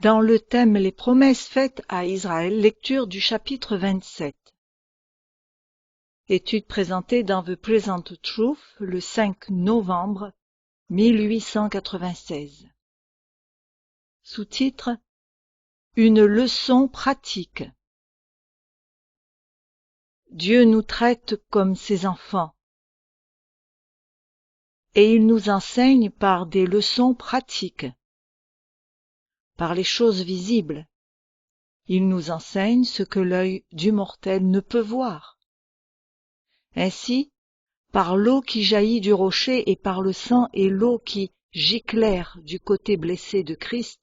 Dans le thème Les promesses faites à Israël, lecture du chapitre 27. Étude présentée dans The Present Truth le 5 novembre 1896. Sous-titre: Une leçon pratique. Dieu nous traite comme ses enfants et il nous enseigne par des leçons pratiques, par les choses visibles. Il nous enseigne ce que l'œil du mortel ne peut voir. Ainsi, par l'eau qui jaillit du rocher et par le sang et l'eau qui giclèrent du côté blessé de Christ,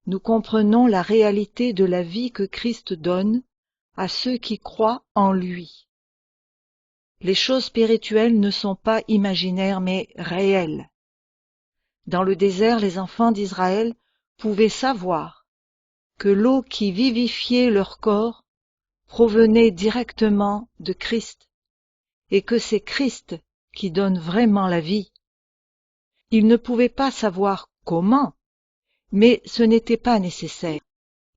nous comprenons la réalité de la vie que Christ donne à ceux qui croient en lui. Les choses spirituelles ne sont pas imaginaires mais réelles. Dans le désert, les enfants d'Israël pouvaient savoir que l'eau qui vivifiait leur corps provenait directement de Christ et que c'est Christ qui donne vraiment la vie. Ils ne pouvaient pas savoir comment, mais ce n'était pas nécessaire.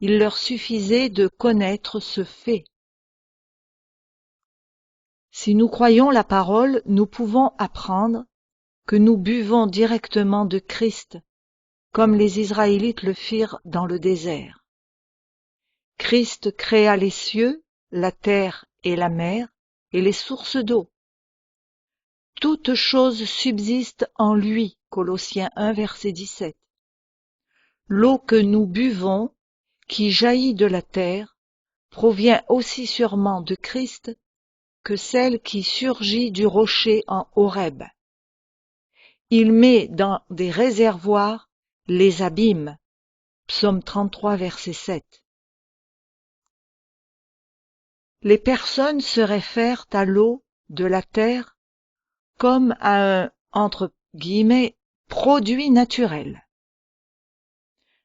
Il leur suffisait de connaître ce fait. Si nous croyons la parole, nous pouvons apprendre que nous buvons directement de Christ, comme les Israélites le firent dans le désert. Christ créa les cieux, la terre et la mer, et les sources d'eau. Toute chose subsiste en lui, Colossiens 1, verset 17. L'eau que nous buvons, qui jaillit de la terre, provient aussi sûrement de Christ que celle qui surgit du rocher en Horeb. Il met dans des réservoirs les abîmes. Psaume 33, verset 7. Les personnes se réfèrent à l'eau de la terre comme à un, entre guillemets, produit naturel,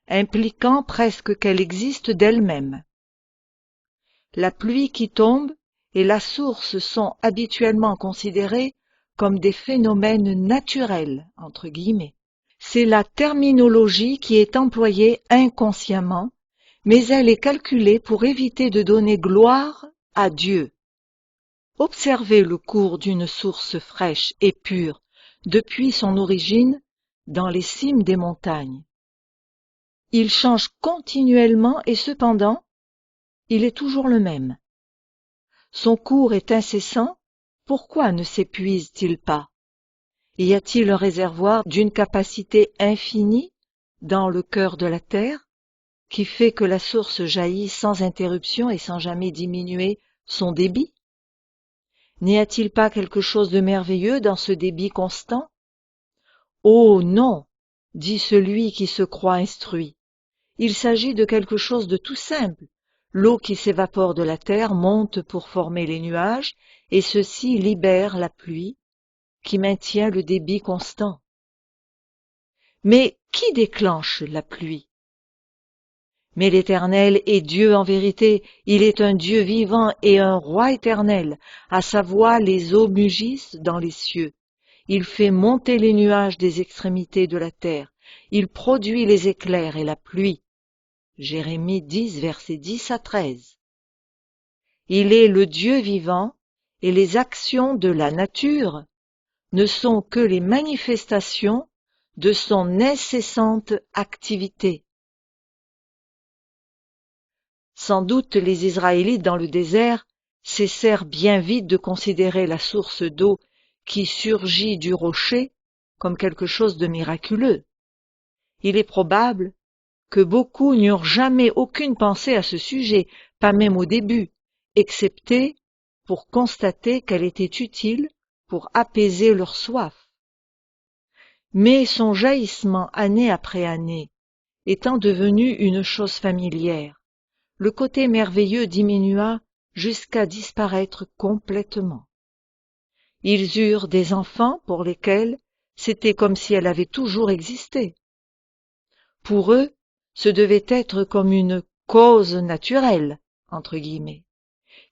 impliquant presque qu'elle existe d'elle-même. La pluie qui tombe et la source sont habituellement considérés comme des phénomènes naturels, entre guillemets. C'est la terminologie qui est employée inconsciemment, mais elle est calculée pour éviter de donner gloire à Dieu. Observez le cours d'une source fraîche et pure depuis son origine dans les cimes des montagnes. Il change continuellement et cependant, il est toujours le même. Son cours est incessant, pourquoi ne s'épuise-t-il pas? Y a-t-il un réservoir d'une capacité infinie dans le cœur de la terre, qui fait que la source jaillit sans interruption et sans jamais diminuer son débit? N'y a-t-il pas quelque chose de merveilleux dans ce débit constant? Oh non, dit celui qui se croit instruit. Il s'agit de quelque chose de tout simple. L'eau qui s'évapore de la terre monte pour former les nuages, et ceci libère la pluie, qui maintient le débit constant. Mais qui déclenche la pluie? Mais l'Éternel est Dieu en vérité, il est un Dieu vivant et un roi éternel. À sa voix les eaux mugissent dans les cieux. Il fait monter les nuages des extrémités de la terre. Il produit les éclairs et la pluie. Jérémie 10, versets 10 à 13. Il est le Dieu vivant et les actions de la nature ne sont que les manifestations de son incessante activité. Sans doute les Israélites dans le désert cessèrent bien vite de considérer la source d'eau qui surgit du rocher comme quelque chose de miraculeux. Il est probable que beaucoup n'eurent jamais aucune pensée à ce sujet, pas même au début, excepté pour constater qu'elle était utile pour apaiser leur soif. Mais son jaillissement année après année étant devenu une chose familière, le côté merveilleux diminua jusqu'à disparaître complètement. Ils eurent des enfants pour lesquels c'était comme si elle avait toujours existé. Pour eux, ce devait être comme une cause naturelle, entre guillemets,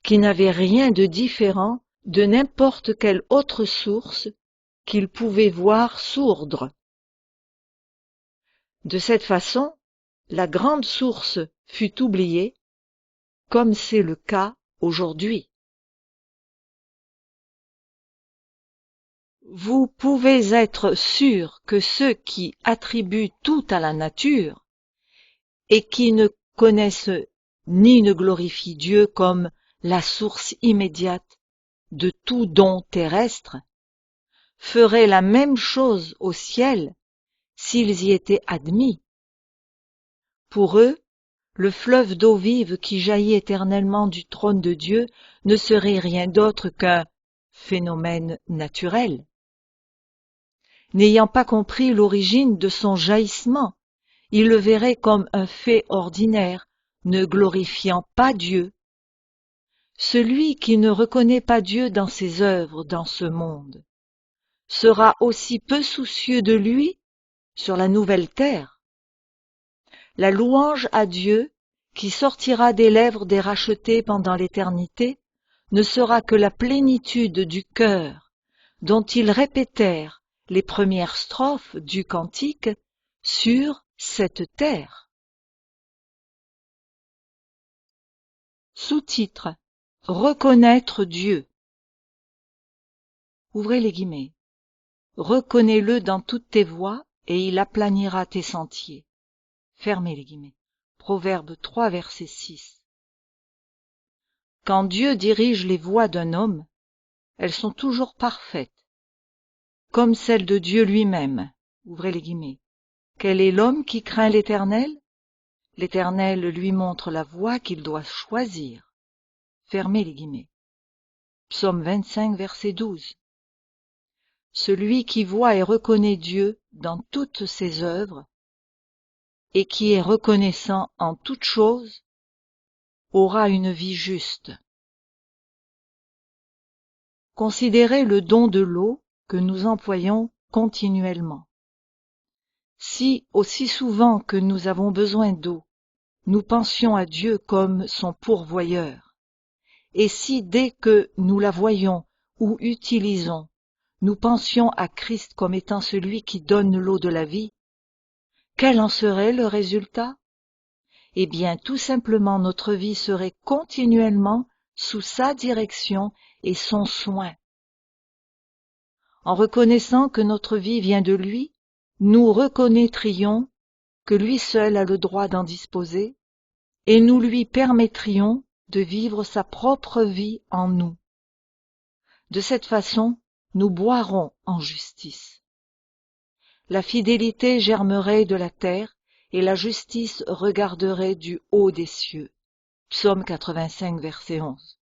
qui n'avait rien de différent de n'importe quelle autre source qu'ils pouvaient voir sourdre. De cette façon, la grande source fut oubliée, comme c'est le cas aujourd'hui. Vous pouvez être sûr que ceux qui attribuent tout à la nature et qui ne connaissent ni ne glorifient Dieu comme la source immédiate de tout don terrestre feraient la même chose au ciel s'ils y étaient admis. Pour eux, le fleuve d'eau vive qui jaillit éternellement du trône de Dieu ne serait rien d'autre qu'un phénomène naturel. N'ayant pas compris l'origine de son jaillissement, ils le verraient comme un fait ordinaire, ne glorifiant pas Dieu. Celui qui ne reconnaît pas Dieu dans ses œuvres dans ce monde sera aussi peu soucieux de lui sur la nouvelle terre. La louange à Dieu, qui sortira des lèvres des rachetés pendant l'éternité, ne sera que la plénitude du cœur, dont ils répétèrent les premières strophes du cantique sur cette terre. Sous-titre: Reconnaître Dieu. Ouvrez les guillemets. Reconnais-le dans toutes tes voies, et il aplanira tes sentiers. Fermez les guillemets. Proverbe 3, verset 6. Quand Dieu dirige les voies d'un homme, elles sont toujours parfaites, comme celles de Dieu lui-même. Ouvrez les guillemets. Quel est l'homme qui craint l'Éternel? L'Éternel lui montre la voie qu'il doit choisir. Fermez les guillemets. Psaume 25, verset 12. Celui qui voit et reconnaît Dieu dans toutes ses œuvres, et qui est reconnaissant en toutes choses, aura une vie juste. Considérez le don de l'eau que nous employons continuellement. Si, aussi souvent que nous avons besoin d'eau, nous pensions à Dieu comme son pourvoyeur, et si dès que nous la voyons ou utilisons, nous pensions à Christ comme étant celui qui donne l'eau de la vie, quel en serait le résultat? Eh bien, tout simplement, notre vie serait continuellement sous sa direction et son soin. En reconnaissant que notre vie vient de lui, nous reconnaîtrions que lui seul a le droit d'en disposer, et nous lui permettrions de vivre sa propre vie en nous. De cette façon, nous boirons en justice. La fidélité germerait de la terre, et la justice regarderait du haut des cieux. Psaume 85, verset 11.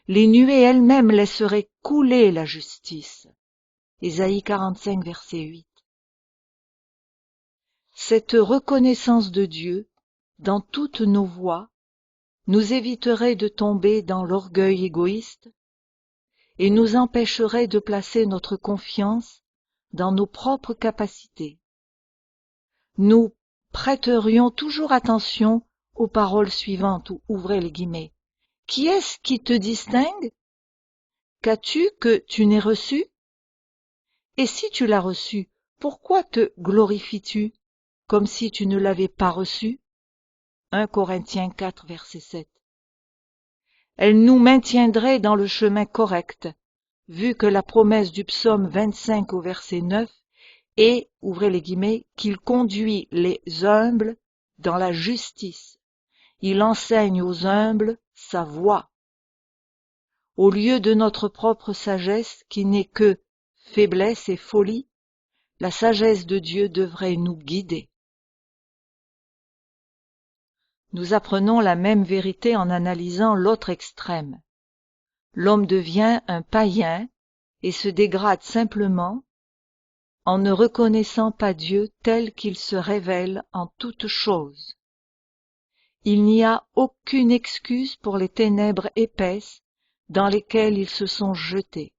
Les nuées elles-mêmes laisseraient couler la justice. Ésaïe 45, verset 8. Cette reconnaissance de Dieu, dans toutes nos voies, nous éviterait de tomber dans l'orgueil égoïste et nous empêcherait de placer notre confiance dans nos propres capacités. Nous prêterions toujours attention aux paroles suivantes, ouvrez les guillemets. Qui est-ce qui te distingue? Qu'as-tu que tu n'aies reçu? Et si tu l'as reçu, pourquoi te glorifies-tu, comme si tu ne l'avais pas reçu? 1 Corinthiens 4, verset 7. Elle nous maintiendrait dans le chemin correct, vu que la promesse du psaume 25 au verset 9 est, ouvrez les guillemets, qu'il conduit les humbles dans la justice. Il enseigne aux humbles sa voie. Au lieu de notre propre sagesse, qui n'est que faiblesse et folie, la sagesse de Dieu devrait nous guider. Nous apprenons la même vérité en analysant l'autre extrême. L'homme devient un païen et se dégrade simplement en ne reconnaissant pas Dieu tel qu'il se révèle en toutes choses. Il n'y a aucune excuse pour les ténèbres épaisses dans lesquelles ils se sont jetés.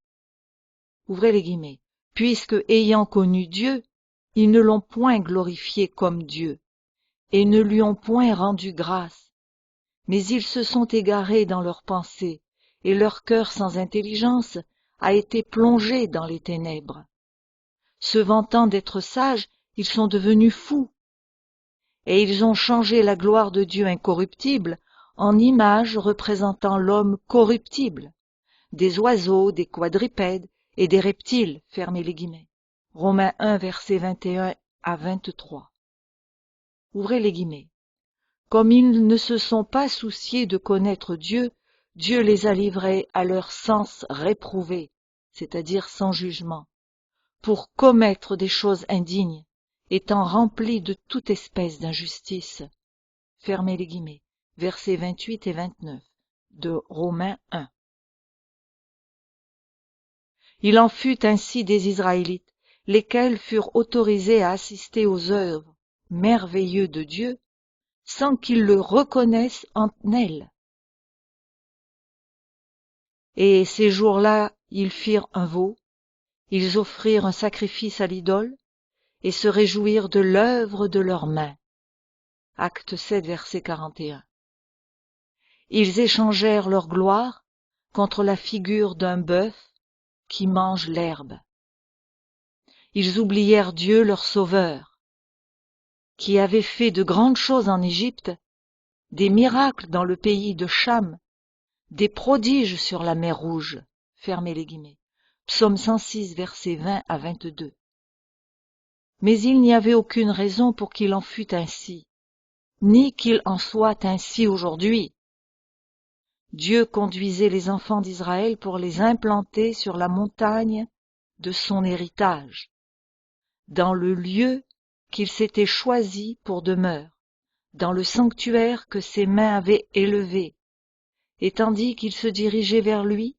Ouvrez les guillemets. Puisque, ayant connu Dieu, ils ne l'ont point glorifié comme Dieu, et ne lui ont point rendu grâce, mais ils se sont égarés dans leurs pensées, et leur cœur sans intelligence a été plongé dans les ténèbres. Se vantant d'être sages, ils sont devenus fous, et ils ont changé la gloire de Dieu incorruptible en image représentant l'homme corruptible, des oiseaux, des quadrupèdes et des reptiles, fermez les guillemets. Romains 1, versets 21 à 23. Ouvrez les guillemets. Comme ils ne se sont pas souciés de connaître Dieu, Dieu les a livrés à leur sens réprouvé, c'est-à-dire sans jugement, pour commettre des choses indignes, étant remplis de toute espèce d'injustice. Fermez les guillemets. Versets 28 et 29 de Romains 1. Il en fut ainsi des Israélites, lesquels furent autorisés à assister aux œuvres merveilleuses de Dieu, sans qu'ils le reconnaissent en elles. Et ces jours-là, ils firent un veau, ils offrirent un sacrifice à l'idole, et se réjouirent de l'œuvre de leurs mains. Acte 7, verset 41. Ils échangèrent leur gloire contre la figure d'un bœuf qui mange l'herbe. Ils oublièrent Dieu leur Sauveur, qui avait fait de grandes choses en Égypte, des miracles dans le pays de Cham, des prodiges sur la mer Rouge. Fermez les guillemets. Psaume 106, versets 20 à 22. Mais il n'y avait aucune raison pour qu'il en fût ainsi, ni qu'il en soit ainsi aujourd'hui. Dieu conduisait les enfants d'Israël pour les implanter sur la montagne de son héritage, dans le lieu qu'il s'était choisi pour demeure, dans le sanctuaire que ses mains avaient élevé, et tandis qu'ils se dirigeaient vers lui,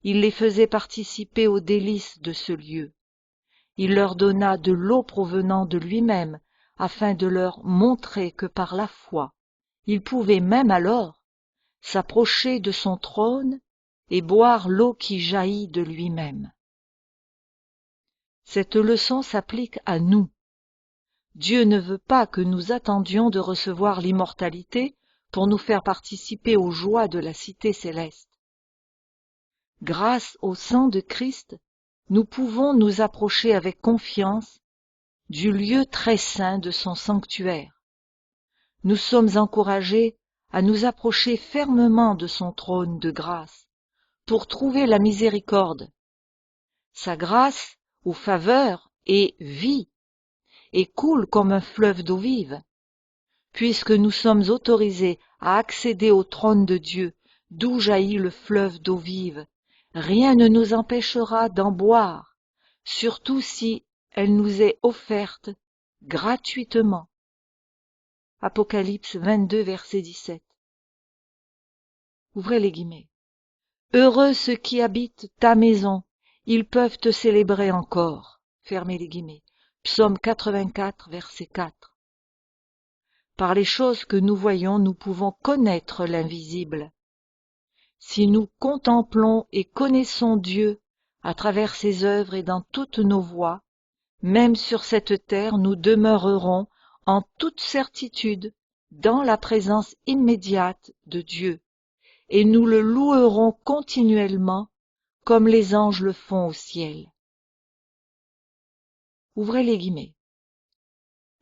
il les faisait participer aux délices de ce lieu. Il leur donna de l'eau provenant de lui-même, afin de leur montrer que par la foi, ils pouvaient même alors s'approcher de son trône et boire l'eau qui jaillit de lui-même. Cette leçon s'applique à nous. Dieu ne veut pas que nous attendions de recevoir l'immortalité pour nous faire participer aux joies de la cité céleste. Grâce au sang de Christ, nous pouvons nous approcher avec confiance du lieu très saint de son sanctuaire. Nous sommes encouragés à nous approcher fermement de son trône de grâce pour trouver la miséricorde. Sa grâce ou faveur est vie et coule comme un fleuve d'eau vive. Puisque nous sommes autorisés à accéder au trône de Dieu, d'où jaillit le fleuve d'eau vive, rien ne nous empêchera d'en boire, surtout si elle nous est offerte gratuitement. Apocalypse 22, verset 17. Ouvrez les guillemets. Heureux ceux qui habitent ta maison, ils peuvent te célébrer encore. Fermez les guillemets. Psaume 84, verset 4. Par les choses que nous voyons, nous pouvons connaître l'invisible. Si nous contemplons et connaissons Dieu à travers ses œuvres et dans toutes nos voies, même sur cette terre, nous demeurerons en toute certitude dans la présence immédiate de Dieu, et nous le louerons continuellement comme les anges le font au ciel. Ouvrez les guillemets.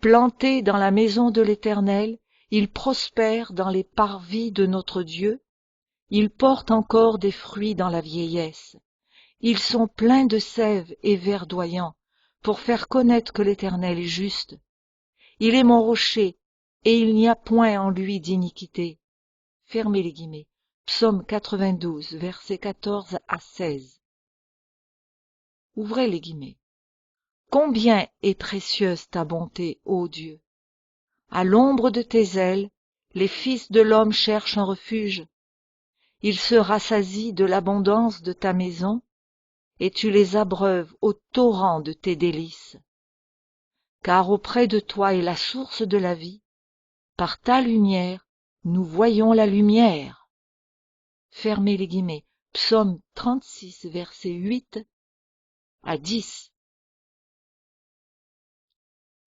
Planté dans la maison de l'Éternel, il prospère dans les parvis de notre Dieu, il porte encore des fruits dans la vieillesse. Ils sont pleins de sève et verdoyants, pour faire connaître que l'Éternel est juste. Il est mon rocher, et il n'y a point en lui d'iniquité. Fermez les guillemets. Psaume 92, versets 14 à 16. Ouvrez les guillemets. Combien est précieuse ta bonté, ô Dieu! À l'ombre de tes ailes, les fils de l'homme cherchent un refuge. Ils se rassasient de l'abondance de ta maison, et tu les abreuves au torrent de tes délices. Car auprès de toi est la source de la vie, par ta lumière, nous voyons la lumière. Fermez les guillemets. Psaume 36, versets 8 à 10.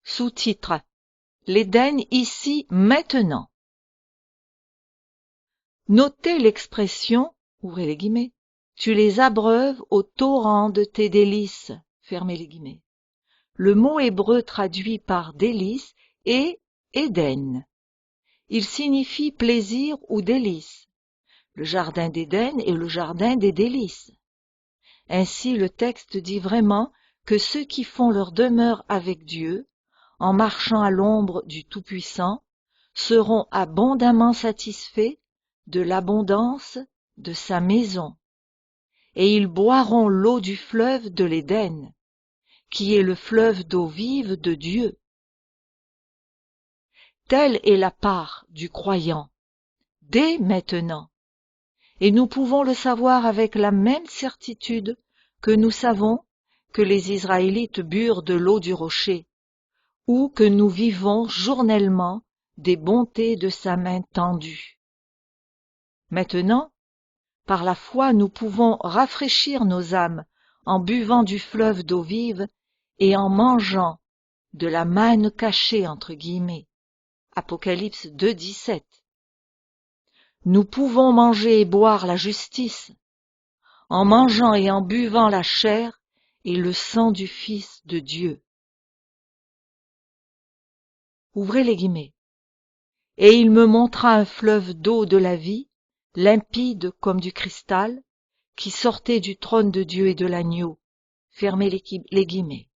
Sous-titre. L'Éden ici maintenant. Notez l'expression, ouvrez les guillemets, tu les abreuves au torrent de tes délices. Fermez les guillemets. Le mot hébreu traduit par délices est Éden. Il signifie plaisir ou délice. Le jardin d'Éden est le jardin des délices. Ainsi le texte dit vraiment que ceux qui font leur demeure avec Dieu, en marchant à l'ombre du Tout-Puissant, seront abondamment satisfaits de l'abondance de sa maison, et ils boiront l'eau du fleuve de l'Éden, qui est le fleuve d'eau vive de Dieu. Telle est la part du croyant, dès maintenant, et nous pouvons le savoir avec la même certitude que nous savons que les Israélites burent de l'eau du rocher, ou que nous vivons journellement des bontés de sa main tendue. Maintenant, par la foi, nous pouvons rafraîchir nos âmes en buvant du fleuve d'eau vive et en mangeant de la manne cachée entre guillemets. Apocalypse 2,17. Nous pouvons manger et boire la justice en mangeant et en buvant la chair et le sang du Fils de Dieu. Ouvrez les guillemets. Et il me montra un fleuve d'eau de la vie, limpide comme du cristal, qui sortait du trône de Dieu et de l'agneau. Fermez les guillemets.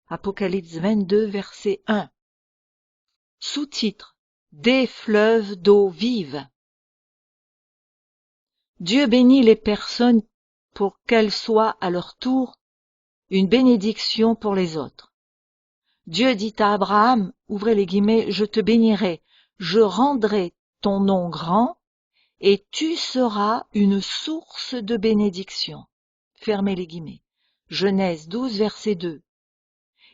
Apocalypse 22, verset 1. Sous-titre: Des fleuves d'eau vive. Dieu bénit les personnes pour qu'elles soient à leur tour une bénédiction pour les autres. Dieu dit à Abraham, ouvrez les guillemets, je te bénirai, je rendrai ton nom grand, et tu seras une source de bénédiction. Fermez les guillemets. Genèse 12, verset 2.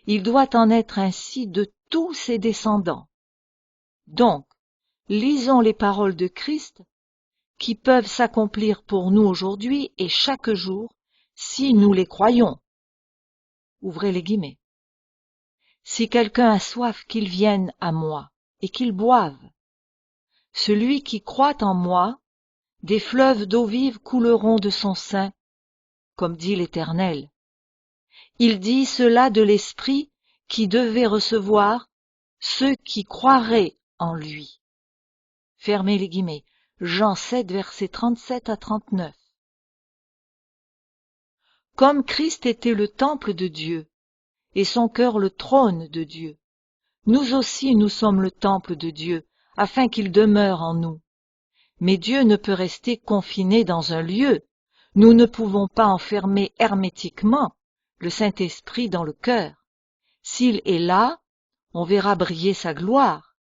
Il doit en être ainsi de tous ses descendants. Donc, lisons les paroles de Christ qui peuvent s'accomplir pour nous aujourd'hui et chaque jour si nous les croyons. Ouvrez les guillemets. Si quelqu'un a soif, qu'il vienne à moi et qu'il boive. Celui qui croit en moi, des fleuves d'eau vive couleront de son sein, comme dit l'Éternel. Il dit cela de l'Esprit qui devait recevoir ceux qui croiraient en lui. Fermez les guillemets. Jean 7, versets 37 à 39. Comme Christ était le temple de Dieu, et son cœur le trône de Dieu, nous aussi nous sommes le temple de Dieu, afin qu'il demeure en nous. Mais Dieu ne peut rester confiné dans un lieu. Nous ne pouvons pas enfermer hermétiquement le Saint-Esprit dans le cœur. S'il est là, on verra briller sa gloire.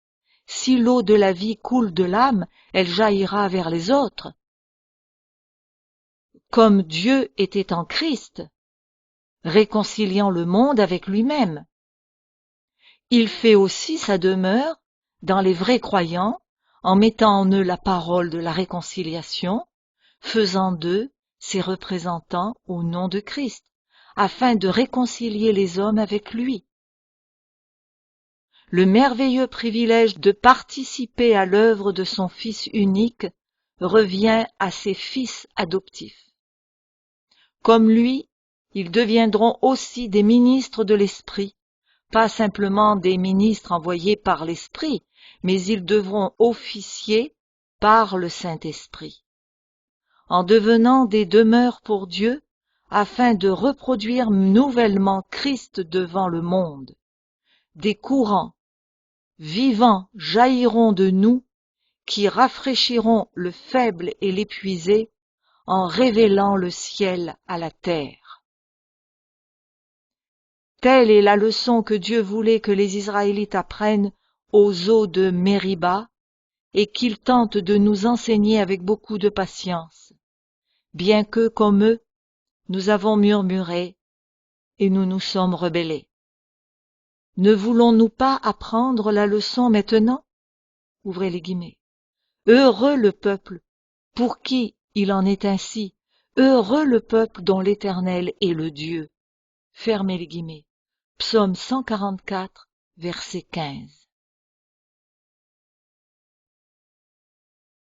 Si l'eau de la vie coule de l'âme, elle jaillira vers les autres. Comme Dieu était en Christ, réconciliant le monde avec lui-même. Il fait aussi sa demeure dans les vrais croyants, en mettant en eux la parole de la réconciliation, faisant d'eux ses représentants au nom de Christ, afin de réconcilier les hommes avec lui. Le merveilleux privilège de participer à l'œuvre de son Fils unique revient à ses fils adoptifs. Comme lui, ils deviendront aussi des ministres de l'Esprit, pas simplement des ministres envoyés par l'Esprit, mais ils devront officier par le Saint-Esprit, en devenant des demeures pour Dieu, afin de reproduire nouvellement Christ devant le monde. Des courants vivants jailliront de nous, qui rafraîchiront le faible et l'épuisé, en révélant le ciel à la terre. Telle est la leçon que Dieu voulait que les Israélites apprennent aux eaux de Mériba, et qu'ils tentent de nous enseigner avec beaucoup de patience, bien que, comme eux, nous avons murmuré et nous nous sommes rebellés. Ne voulons-nous pas apprendre la leçon maintenant? Ouvrez les guillemets. Heureux le peuple pour qui il en est ainsi, heureux le peuple dont l'Éternel est le Dieu. Fermez les guillemets. Psaume 144, verset 15.